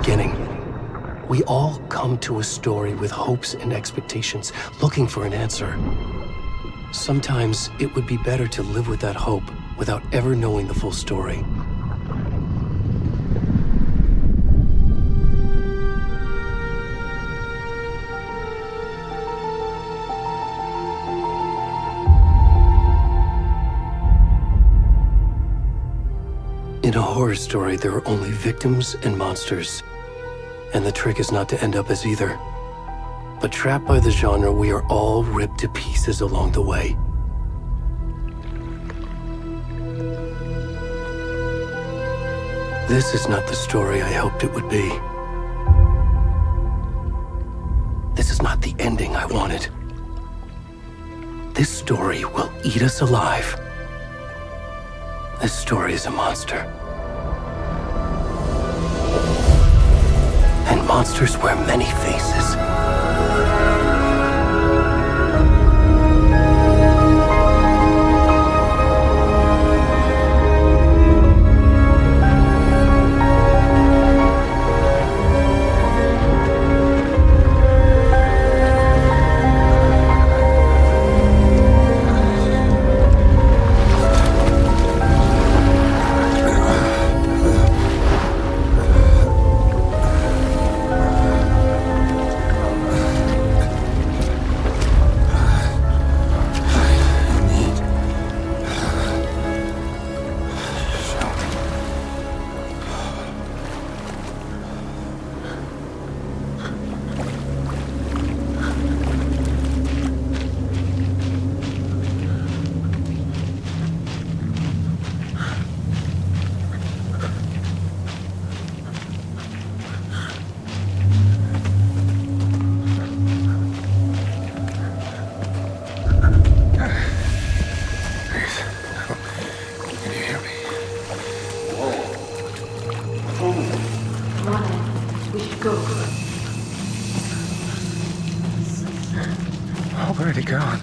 beginning. We all come to a story with hopes and expectations, looking for an answer. Sometimes it would be better to live with that hope without ever knowing the full story. In a horror story, there are only victims and monsters. And the trick is not to end up as either. But trapped by the genre, we are all ripped to pieces along the way. This is not the story I hoped it would be. This is not the ending I wanted. This story will eat us alive. This story is a monster. And monsters wear many faces. Where'd it gone?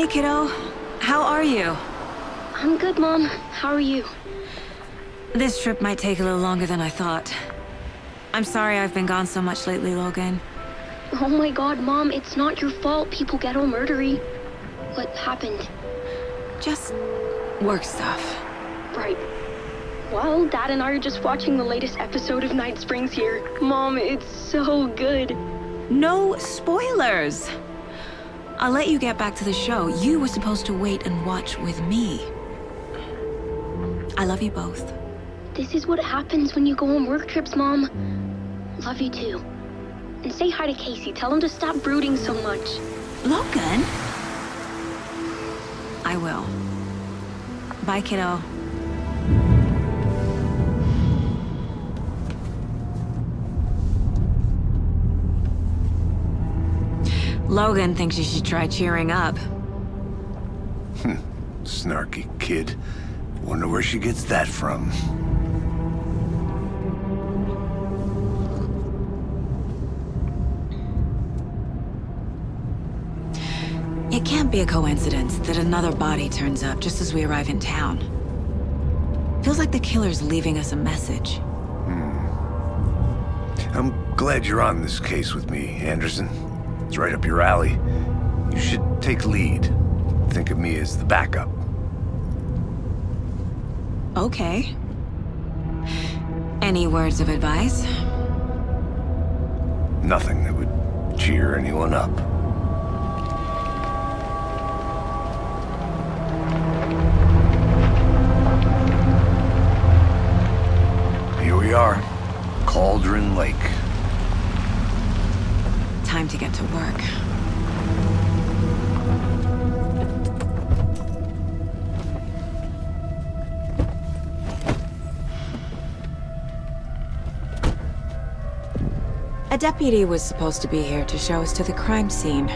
Hey, kiddo. How are you? I'm good, Mom. How are you? This trip might take a little longer than I thought. I'm sorry I've been gone so much lately, Logan. Oh my god, Mom, it's not your fault people get all murdery. What happened? Just work stuff. Right. Well, Dad and I are just watching the latest episode of Night Springs here. Mom, it's so good. No spoilers! I'll let you get back to the show. You were supposed to wait and watch with me. I love you both. This is what happens when you go on work trips, Mom. Love you too. And say hi to Casey. Tell him to stop brooding so much. Logan? I will. Bye, kiddo. Logan thinks you should try cheering up. Snarky kid. Wonder where she gets that from. It can't be a coincidence that another body turns up just as we arrive in town. Feels like the killer's leaving us a message. I'm glad you're on this case with me, Anderson. It's right up your alley. You should take lead. Think of me as the backup. Okay. Any words of advice? Nothing that would cheer anyone up. Here we are. Cauldron Lake. Time to get to work. A deputy was supposed to be here to show us to the crime scene.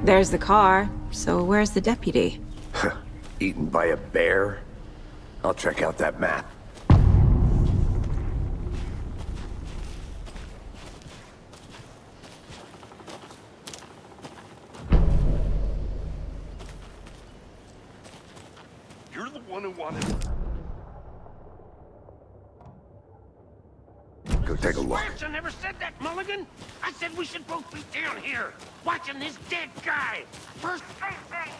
There's the car, so where's the deputy? Eaten by a bear? I'll check out that map. You're the one who wanted... Go take a look. I never said that, Mulligan. I said we should both be down here, watching this dead guy. First thing.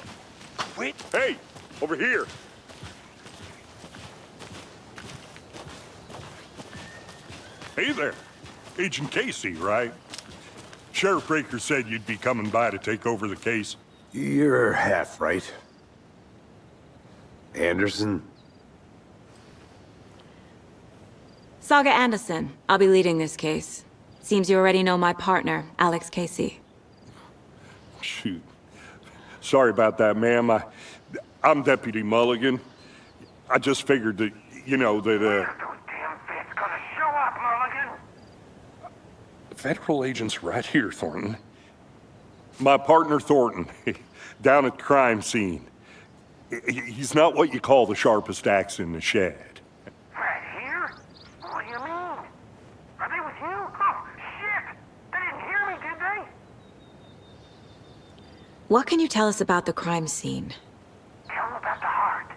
Quit. Hey, over here. Hey there. Agent Casey, right? Sheriff Breaker said you'd be coming by to take over the case. You're half right. Anderson? Saga Anderson. I'll be leading this case. Seems you already know my partner, Alex Casey. Shoot. Sorry about that, ma'am. I'm Deputy Mulligan. I just figured that, you know, that, Those damn feds gonna show up, Mulligan. Federal agent's right here, Thornton. My partner, Thornton, down at the crime scene. He's not what you call the sharpest axe in the shed. Right here? What do you mean? Are they with you? Oh, shit! They didn't hear me, did they? What can you tell us about the crime scene? Tell them about the heart.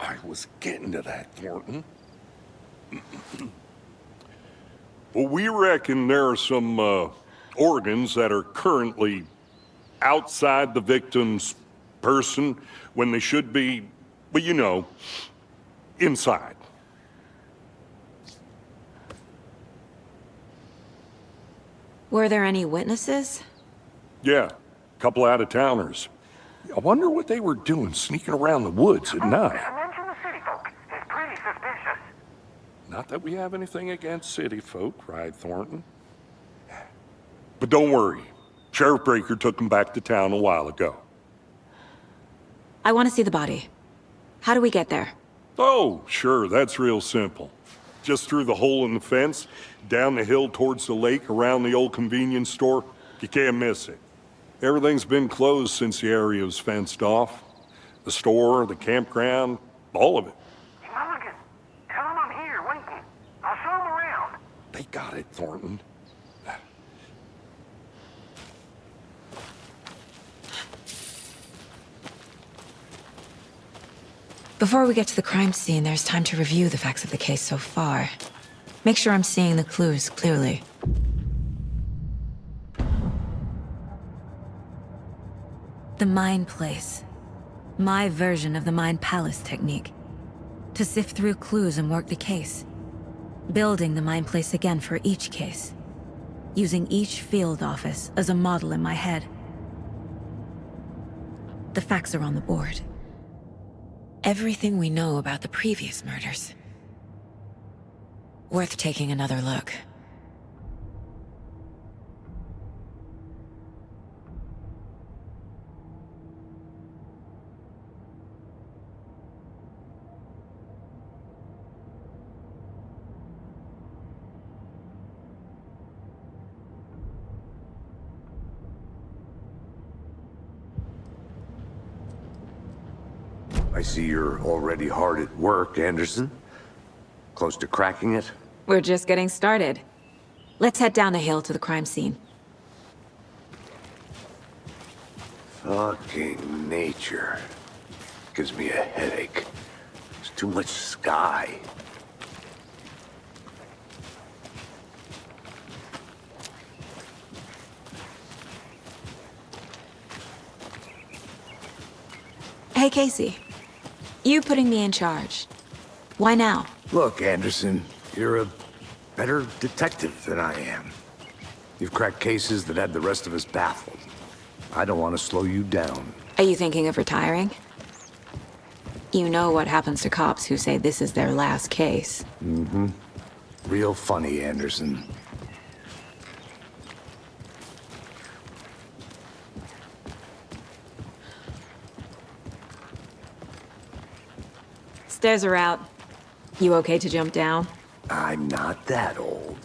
I was getting to that, Thornton. Well, we reckon there are some organs that are currently outside the victim's person when they should be, well, you know, inside. Were there any witnesses? Yeah, a couple out-of-towners. I wonder what they were doing sneaking around the woods at night. Mention the city folk. It's pretty suspicious. Not that we have anything against city folk, right, Thornton? But don't worry. Sheriff Breaker took them back to town a while ago. I want to see the body. How do we get there? Oh, sure, that's real simple. Just through the hole in the fence, down the hill towards the lake, around the old convenience store. You can't miss it. Everything's been closed since the area was fenced off. The store, the campground, all of it. Mulligan, tell them I'm here waiting. I'll show them around. They got it, Thornton. Before we get to the crime scene, there's time to review the facts of the case so far. Make sure I'm seeing the clues clearly. The Mind Place. My version of the Mind Palace technique. To sift through clues and work the case. Building the Mind Place again for each case. Using each field office as a model in my head. The facts are on the board. Everything we know about the previous murders. Worth taking another look. I see you're already hard at work, Anderson. Close to cracking it? We're just getting started. Let's head down the hill to the crime scene. Fucking nature. Gives me a headache. There's too much sky. Hey, Casey. You putting me in charge. Why now? Look, Anderson, you're a better detective than I am. You've cracked cases that had the rest of us baffled. I don't want to slow you down. Are you thinking of retiring? You know what happens to cops who say this is their last case. Mm-hmm. Real funny, Anderson. Stairs are out. You okay to jump down? I'm not that old.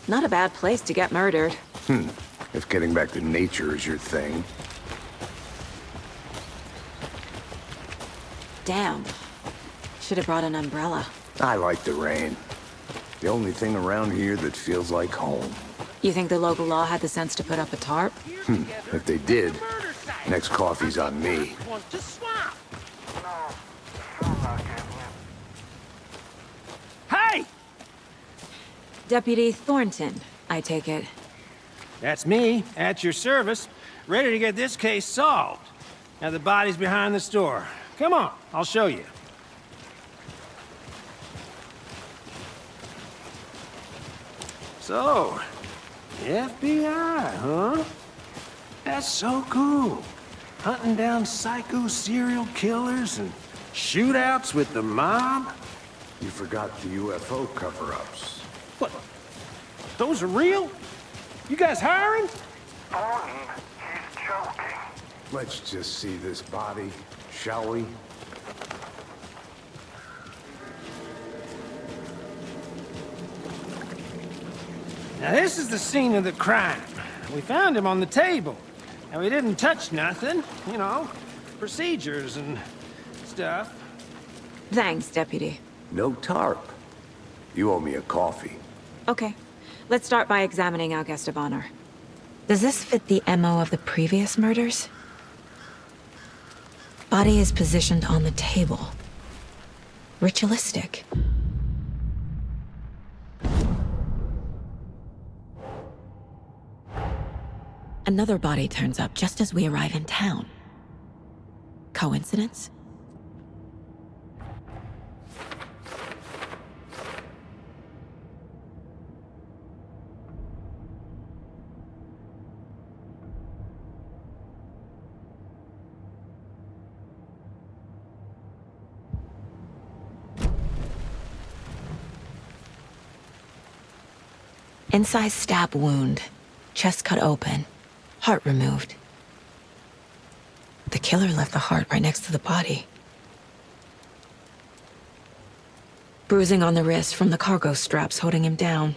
Not a bad place to get murdered. If getting back to nature is your thing. Damn. Should have brought an umbrella. I like the rain. The only thing around here that feels like home. You think the local law had the sense to put up a tarp? If they did, next coffee's on me. Want to swap? No, I'm not getting it. Hey! Deputy Thornton, I take it. That's me, at your service, ready to get this case solved. Now the body's behind the store. Come on, I'll show you. So, FBI, huh? That's so cool. Hunting down psycho serial killers and shootouts with the mob. You forgot the UFO cover-ups. What? Those are real? You guys hiring? Thornton, he's joking. Let's just see this body, shall we? Now this is the scene of the crime. We found him on the table. And we didn't touch nothing, you know, procedures and stuff. Thanks, Deputy. No tarp. You owe me a coffee. Okay. Let's start by examining our guest of honor. Does this fit the MO of the previous murders? Body is positioned on the table. Ritualistic. Another body turns up just as we arrive in town. Coincidence? Incised stab wound, chest cut open, heart removed. The killer left the heart right next to the body. Bruising on the wrist from the cargo straps holding him down.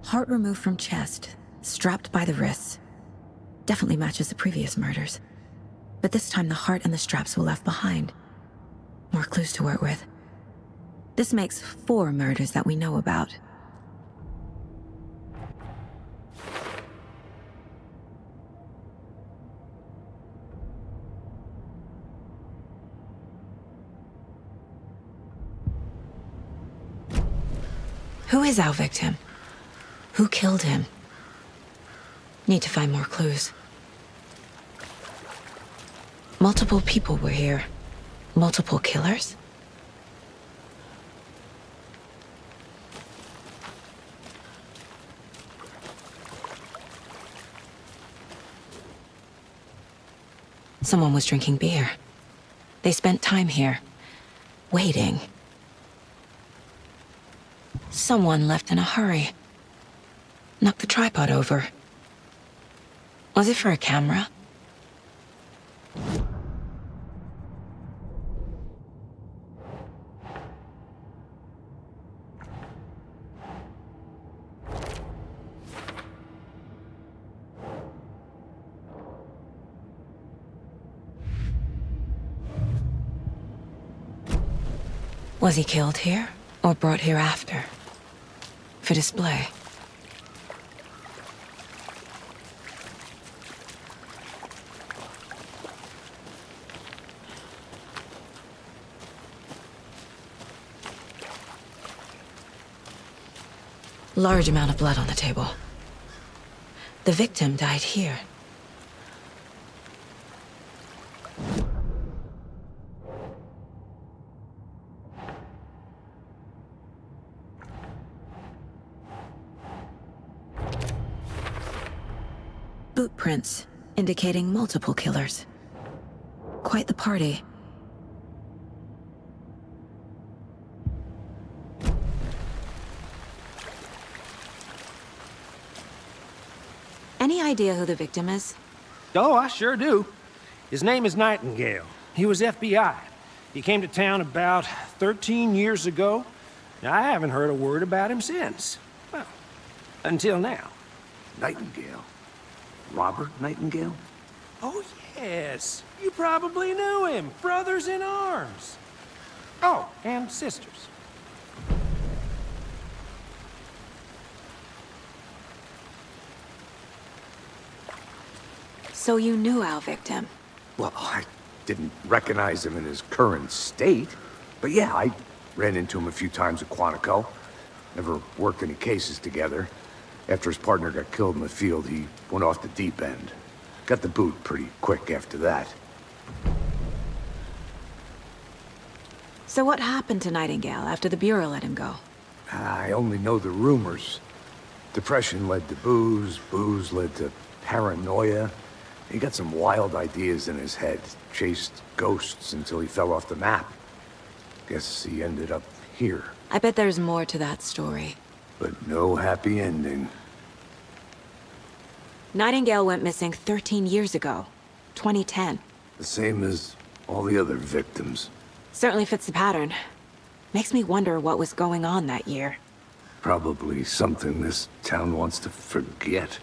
Heart removed from chest, strapped by the wrists. Definitely matches the previous murders. But this time the heart and the straps were left behind. More clues to work with. This makes 4 murders that we know about. Who is our victim? Who killed him? Need to find more clues. Multiple people were here. Multiple killers? Someone was drinking beer. They spent time here, waiting. Someone left in a hurry. Knocked the tripod over. Was it for a camera? Was he killed here, or brought here after? For display? Large amount of blood on the table. The victim died here. Boot prints, indicating multiple killers. Quite the party. Any idea who the victim is? Oh, I sure do. His name is Nightingale. He was FBI. He came to town about 13 years ago. I haven't heard a word about him since. Well, until now. Nightingale? Robert Nightingale? Oh, yes. You probably knew him. Brothers in arms. Oh, and sisters. So you knew our victim? Well, I didn't recognize him in his current state. But yeah, I ran into him a few times at Quantico. Never worked any cases together. After his partner got killed in the field, he went off the deep end. Got the boot pretty quick after that. So what happened to Nightingale after the Bureau let him go? I only know the rumors. Depression led to booze, booze led to paranoia. He got some wild ideas in his head, chased ghosts until he fell off the map. Guess he ended up here. I bet there's more to that story. But no happy ending. Nightingale went missing 13 years ago, 2010. The same as all the other victims. Certainly fits the pattern. Makes me wonder what was going on that year. Probably something this town wants to forget.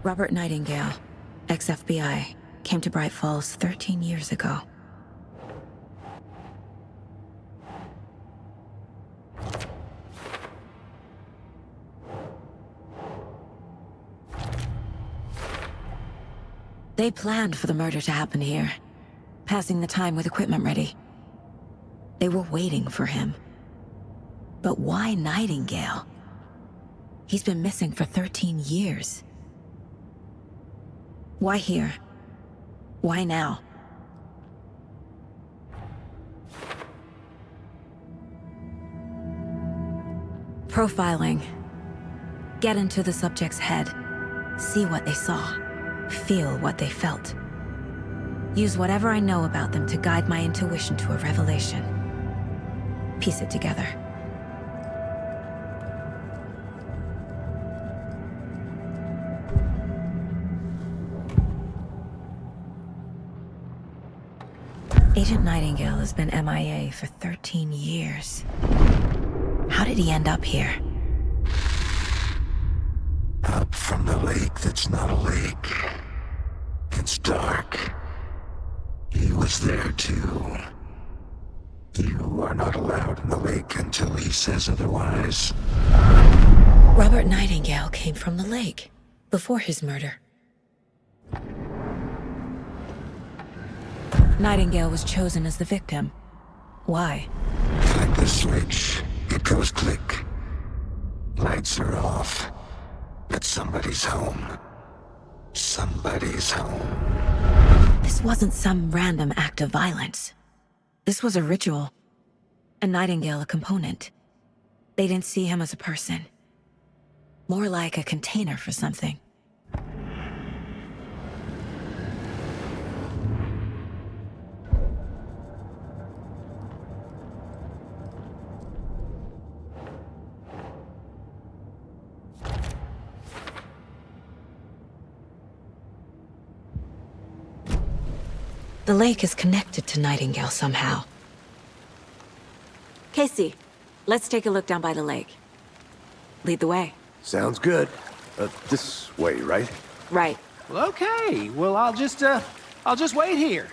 Robert Nightingale, ex-FBI, came to Bright Falls 13 years ago. They planned for the murder to happen here. passing the time with equipment ready. They were waiting for him. But why Nightingale? He's been missing for 13 years. Why here? Why now? Profiling. Get into the subject's head. See what they saw. Feel what they felt. Use whatever I know about them to guide my intuition to a revelation. Piece it together. Agent Nightingale has been MIA for 13 years. How did he end up here? Up from the lake that's not a lake. It's dark. He was there too. You are not allowed in the lake until he says otherwise. Robert Nightingale came from the lake, before his murder. Nightingale was chosen as the victim. Why? Flick the switch. It goes click. Lights are off. But somebody's home. Somebody's home. This wasn't some random act of violence. This was a ritual. And Nightingale a component. They didn't see him as a person. More like a container for something. The lake is connected to Nightingale somehow. Casey, let's take a look down by the lake. Lead the way. Sounds good. This way, right? Right. Well, okay. Well, I'll just wait here.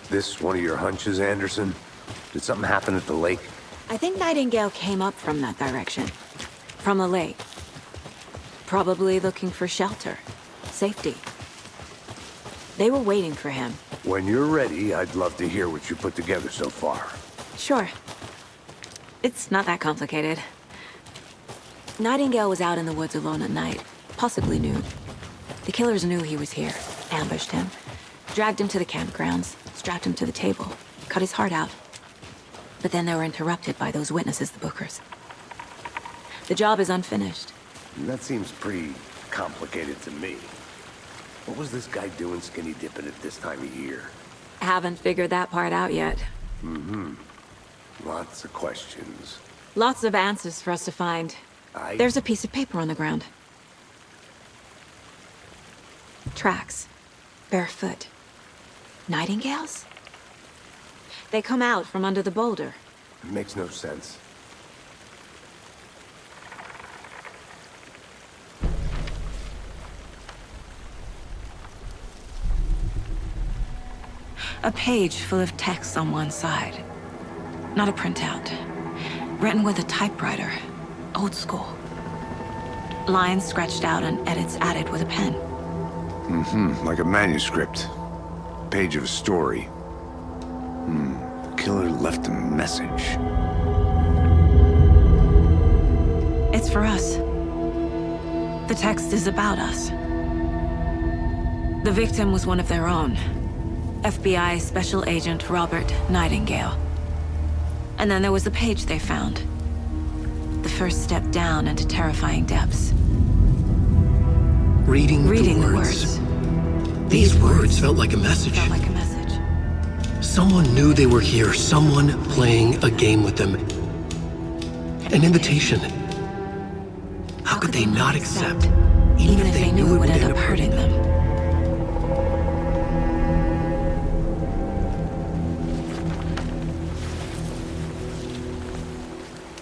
This one of your hunches, Anderson? Did something happen at the lake? I think Nightingale came up from that direction. From the lake. Probably looking for shelter. Safety. They were waiting for him. When you're ready, I'd love to hear what you put together so far. Sure. It's not that complicated. Nightingale was out in the woods alone at night, possibly nude. The killers knew he was here, ambushed him, dragged him to the campgrounds, strapped him to the table, cut his heart out. But then they were interrupted by those witnesses, the Bookers. The job is unfinished. That seems pretty complicated to me. What was this guy doing skinny dipping at this time of year? Haven't figured that part out yet. Lots of questions. Lots of answers for us to find. There's a piece of paper on the ground. Tracks. Barefoot. Nightingales? They come out from under the boulder. It makes no sense. A page full of text on one side. Not a printout. Written with a typewriter. Old school. Lines scratched out and edits added with a pen. Like a manuscript. Page of a story. The killer left a message. It's for us. The text is about us. The victim was one of their own. FBI Special Agent Robert Nightingale. And then there was the page they found. The first step down into terrifying depths. Reading Reading the the words. words. These words felt like a message. Felt like a message. Someone knew they were here, someone playing a game with them. An invitation. How could they not accept, even if they knew it would end up hurting them?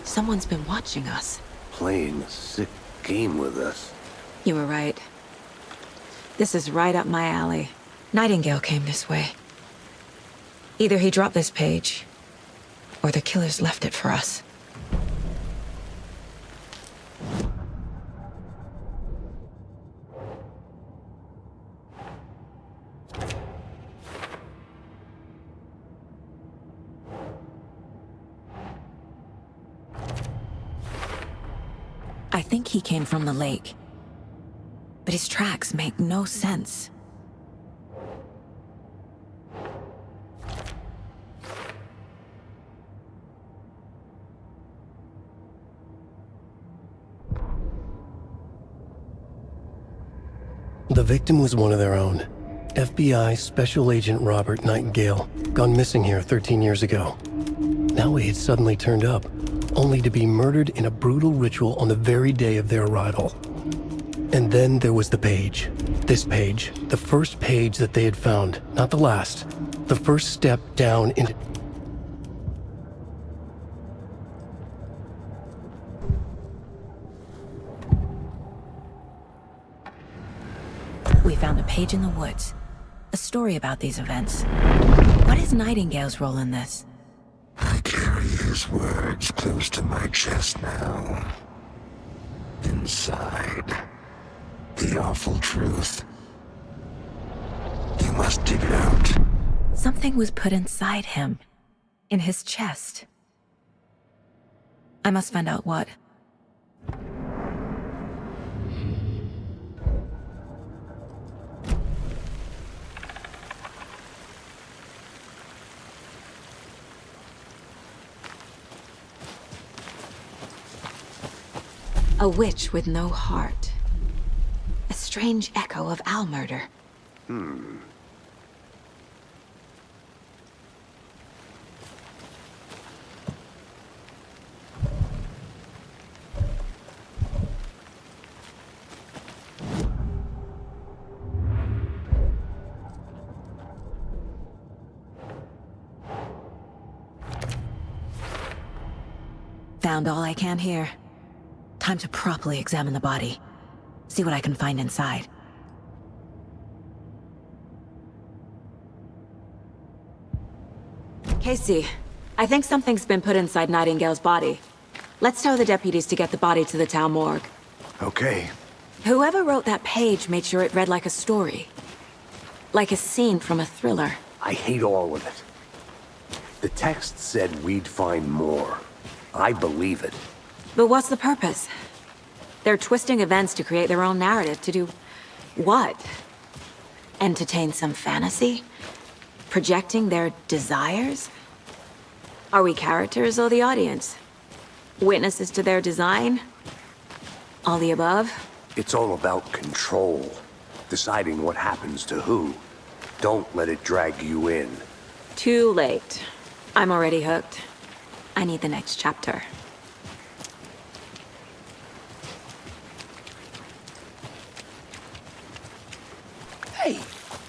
Someone's been watching us. Playing a sick game with us. You were right. This is right up my alley. Nightingale came this way. Either he dropped this page, or the killers left it for us. I think he came from the lake. But his tracks make no sense. The victim was one of their own. FBI Special Agent Robert Nightingale, gone missing here 13 years ago. Now he had suddenly turned up, only to be murdered in a brutal ritual on the very day of their arrival. And then there was the page. This page, the first page that they had found, not the last. The first step down into... We found a page in the woods. A story about these events. What is Nightingale's role in this? I carry his words close to my chest now. Inside, the awful truth. You must dig it out. Something was put inside him. In his chest. I must find out what. A witch with no heart. A strange echo of owl murder. Found all I can here. Time to properly examine the body. See what I can find inside. Casey, I think something's been put inside Nightingale's body. Let's tell the deputies to get the body to the town morgue. Okay. Whoever wrote that page made sure it read like a story. Like a scene from a thriller. I hate all of it. The text said we'd find more. I believe it. But what's the purpose? They're twisting events to create their own narrative to do... what? Entertain some fantasy? Projecting their desires? Are we characters or the audience? Witnesses to their design? All the above? It's all about control. Deciding what happens to who. Don't let it drag you in. Too late. I'm already hooked. I need the next chapter. Hey,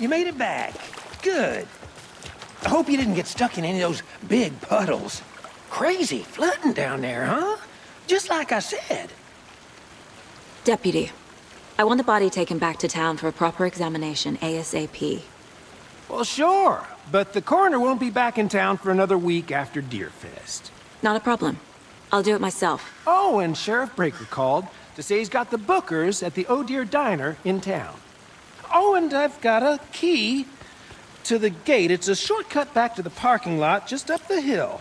you made it back. Good. I hope you didn't get stuck in any of those big puddles. Crazy flooding down there, huh? Just like I said. Deputy, I want the body taken back to town for a proper examination ASAP. Well, sure, but the coroner won't be back in town for another week after Deerfest. Not a problem. I'll do it myself. Oh, and Sheriff Breaker called to say he's got the bookers at the Oh Dear Diner in town. Oh, and I've got a key to the gate. It's a shortcut back to the parking lot just up the hill.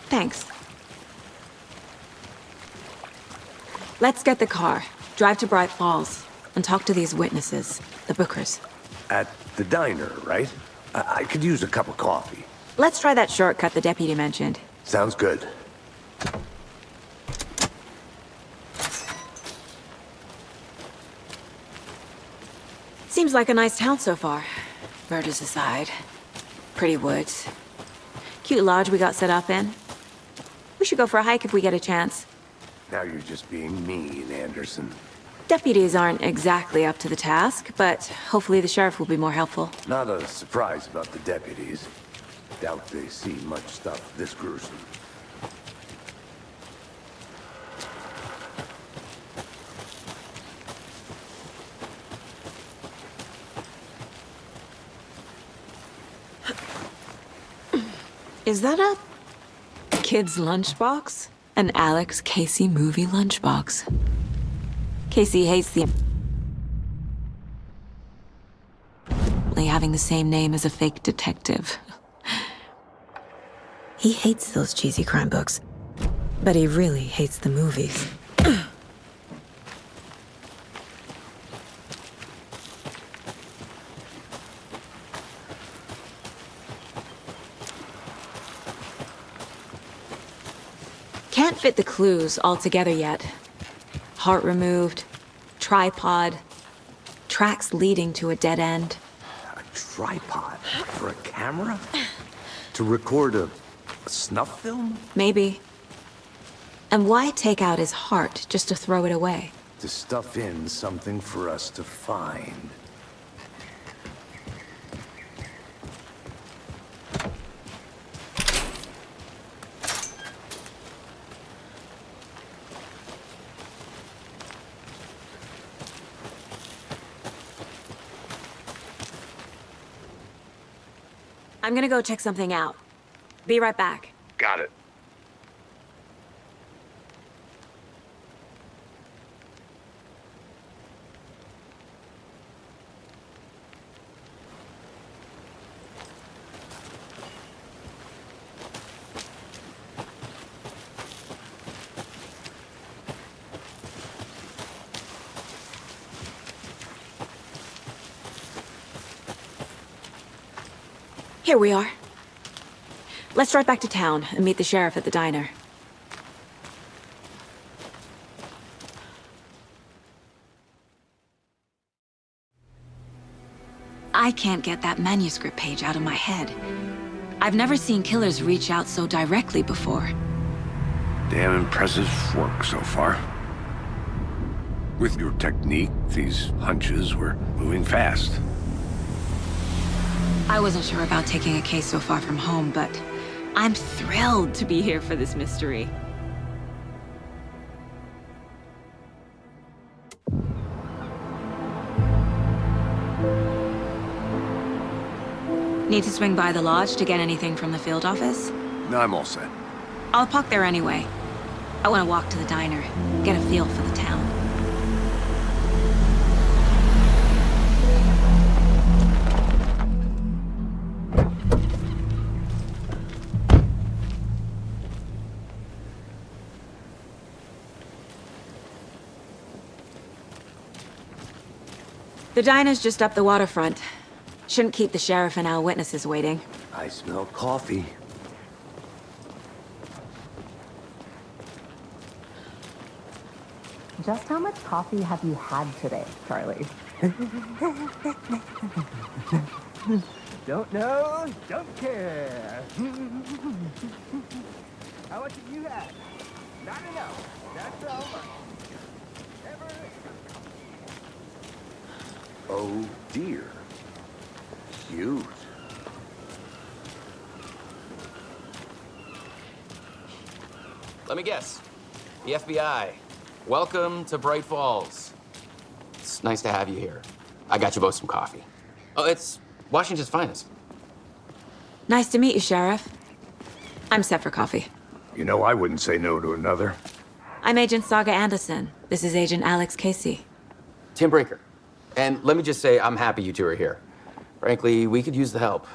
Thanks. Let's get the car, drive to Bright Falls, and talk to these witnesses, the bookers. At the diner, right? I could use a cup of coffee. Let's try that shortcut the deputy mentioned. Sounds good. Seems like a nice town so far. Murders aside. Pretty woods. Cute lodge we got set up in. We should go for a hike if we get a chance. Now you're just being mean, Anderson. Deputies aren't exactly up to the task, but hopefully the sheriff will be more helpful. Not a surprise about the deputies. Doubt they see much stuff this gruesome. Is that a kid's lunchbox? An Alex Casey movie lunchbox. Casey hates the... having the same name as a fake detective. He hates those cheesy crime books, but he really hates the movies. Can't fit the clues all together yet. Heart removed, tripod, tracks leading to a dead end. A tripod? For a camera? To record a snuff film? Maybe. And why take out his heart just to throw it away? To stuff in something for us to find. I'm gonna go check something out. Be right back. Got it. Here we are. Let's drive back to town and meet the sheriff at the diner. I can't get that manuscript page out of my head. I've never seen killers reach out so directly before. Damn impressive work so far. With your technique, these hunches were moving fast. I wasn't sure about taking a case so far from home, but I'm thrilled to be here for this mystery. Need to swing by the lodge to get anything from the field office? No, I'm all set. I'll park there anyway. I want to walk to the diner, get a feel for the town. The diner's just up the waterfront. Shouldn't keep the sheriff and our witnesses waiting. I smell coffee. Just how much coffee have you had today, Charlie? Don't know, don't care. How much have you had? Not enough. That's all. Never. Oh dear. Cute. Let me guess. The FBI. Welcome to Bright Falls. It's nice to have you here. I got you both some coffee. Oh, it's Washington's finest. Nice to meet you, Sheriff. I'm set for coffee. You know, I wouldn't say no to another. I'm Agent Saga Anderson. This is Agent Alex Casey. Tim Breaker. And let me just say, I'm happy you two are here. Frankly, we could use the help.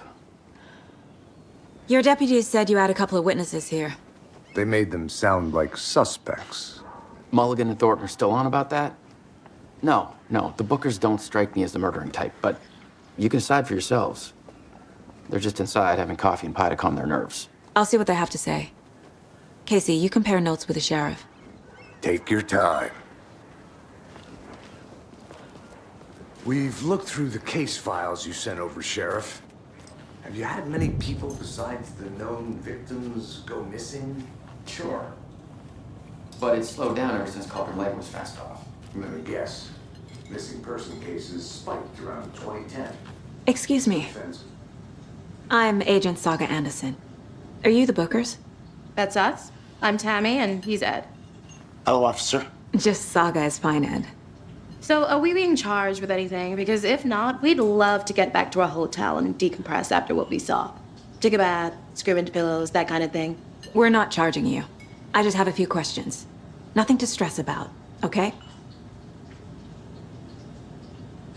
Your deputies said you had a couple of witnesses here. They made them sound like suspects. Mulligan and Thornton are still on about that? No, the Bookers don't strike me as the murdering type, but you can decide for yourselves. They're just inside having coffee and pie to calm their nerves. I'll see what they have to say. Casey, you compare notes with the sheriff. Take your time. We've looked through the case files you sent over, Sheriff. Have you had many people besides the known victims go missing? Sure. But it's slowed down ever since Calder Lake was fast off. Let me guess. Missing person cases spiked around 2010. Excuse me. Offensive. I'm Agent Saga Anderson. Are you the Bookers? That's us. I'm Tammy, and he's Ed. Hello, officer. Just Saga is fine, Ed. So, are we being charged with anything? Because if not, we'd love to get back to our hotel and decompress after what we saw. Take a bath, scream into pillows, that kind of thing. We're not charging you. I just have a few questions. Nothing to stress about, okay?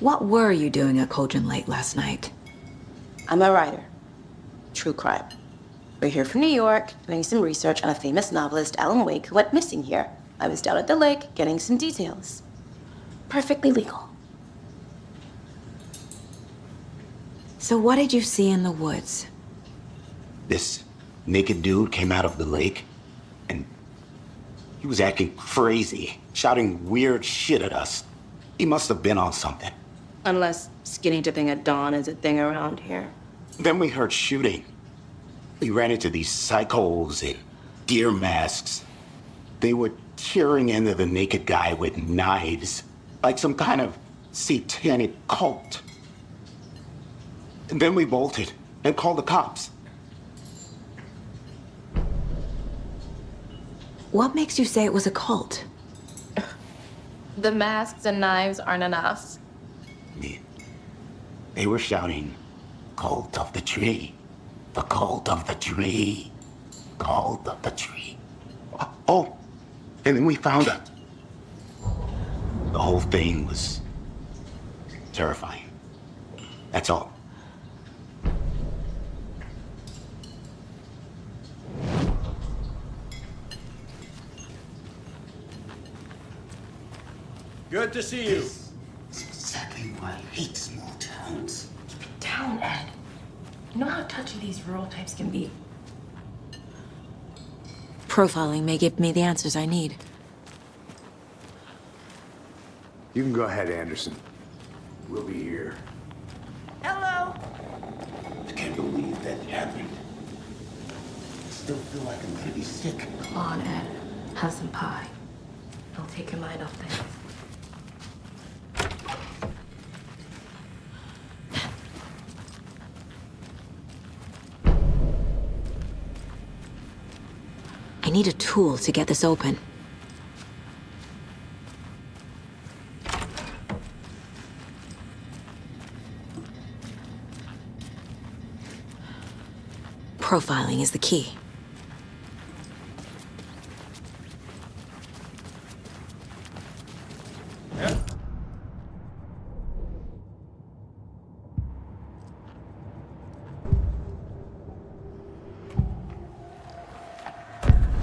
What were you doing at Cauldron Lake last night? I'm a writer. True crime. We're here from New York, doing some research on a famous novelist, Alan Wake, who went missing here. I was down at the lake, getting some details. Perfectly legal. So what did you see in the woods? This naked dude came out of the lake, and he was acting crazy, shouting weird shit at us. He must have been on something. Unless skinny dipping at dawn is a thing around here. Then we heard shooting. We ran into these psychos in deer masks. They were tearing into the naked guy with knives, like some kind of satanic cult. And then we bolted and called the cops. What makes you say it was a cult? The masks and knives aren't enough. They were shouting, "Cult of the tree. The cult of the tree. Cult of the tree." Oh, and then we found out. The whole thing was terrifying. That's all. Good to see you. That's exactly why I hate small towns. Keep it down, Ed. You know how touchy these rural types can be. Profiling may give me the answers I need. You can go ahead, Anderson. We'll be here. Hello. I can't believe that happened. I still feel like I'm gonna be sick. Come on, Ed. Have some pie. It'll take your mind off things. I need a tool to get this open. Profiling is the key.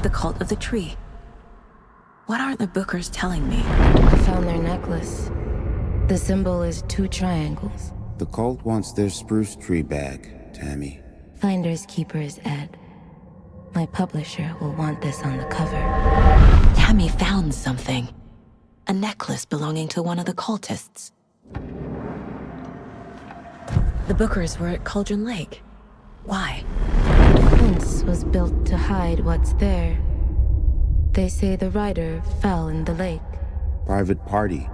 The cult of the tree. What aren't the Bookers telling me? I found their necklace. The symbol is 2 triangles. The cult wants their spruce tree back, Tammy. Finders keepers, Ed. My publisher will want this on the cover. Tammy found something. A necklace belonging to one of the cultists. The Bookers were at Cauldron Lake. Why? The fence was built to hide what's there. They say the rider fell in the lake. Private party.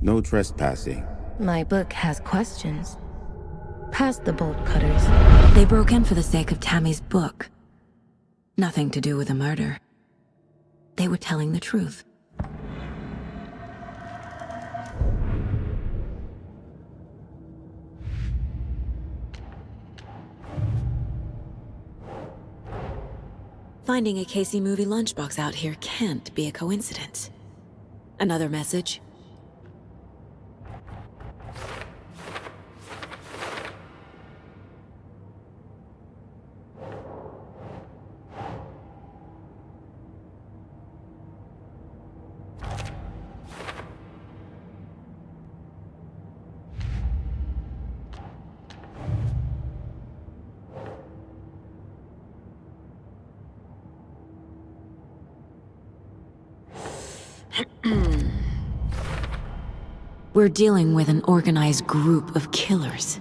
No trespassing. My book has questions. Past the bolt cutters. They broke in for the sake of Tammy's book. Nothing to do with a murder. They were telling the truth. Finding a Casey movie lunchbox out here can't be a coincidence. Another message? We're dealing with an organized group of killers,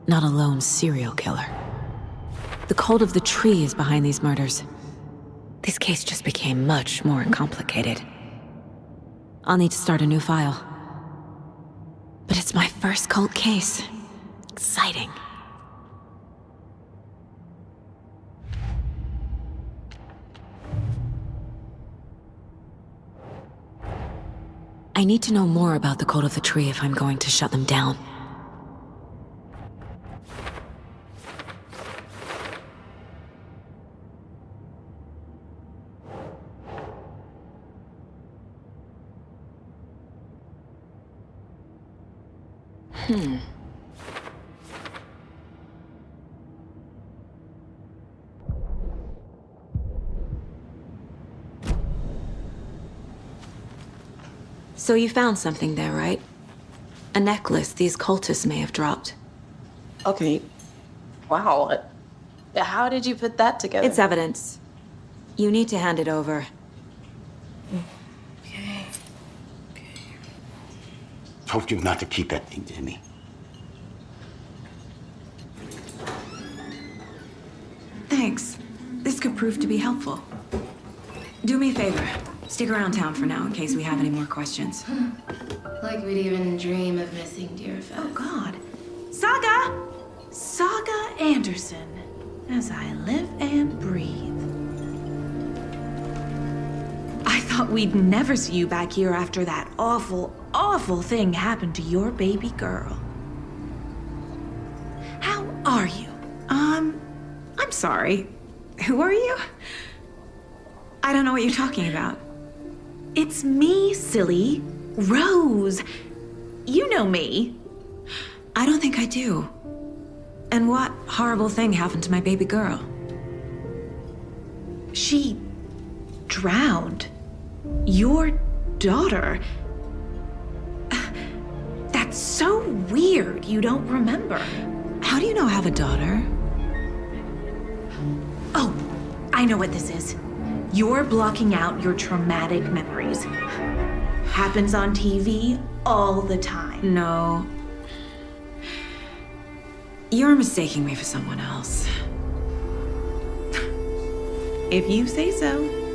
not a lone serial killer. The cult of the tree is behind these murders. This case just became much more complicated. I'll need to start a new file. But it's my first cult case. Exciting. I need to know more about the cult of the tree if I'm going to shut them down. So you found something there, right? A necklace these cultists may have dropped. Okay. Wow. How did you put that together? It's evidence. You need to hand it over. Told you not to keep that thing, Timmy. Thanks. This could prove to be helpful. Do me a favor. Stick around town for now in case we have any more questions. Like we'd even dream of missing dear friends. Oh, God. Saga! Saga Anderson. As I live and breathe. I thought we'd never see you back here after that awful, awful thing happened to your baby girl. How are you? I'm sorry. Who are you? I don't know what you're talking about. It's me, silly. Rose. You know me. I don't think I do. And what horrible thing happened to my baby girl? She drowned. Your daughter. That's so weird you don't remember. How do you know I have a daughter? Oh, I know what this is. You're blocking out your traumatic memories. Happens on TV all the time. No. You're mistaking me for someone else. If you say so.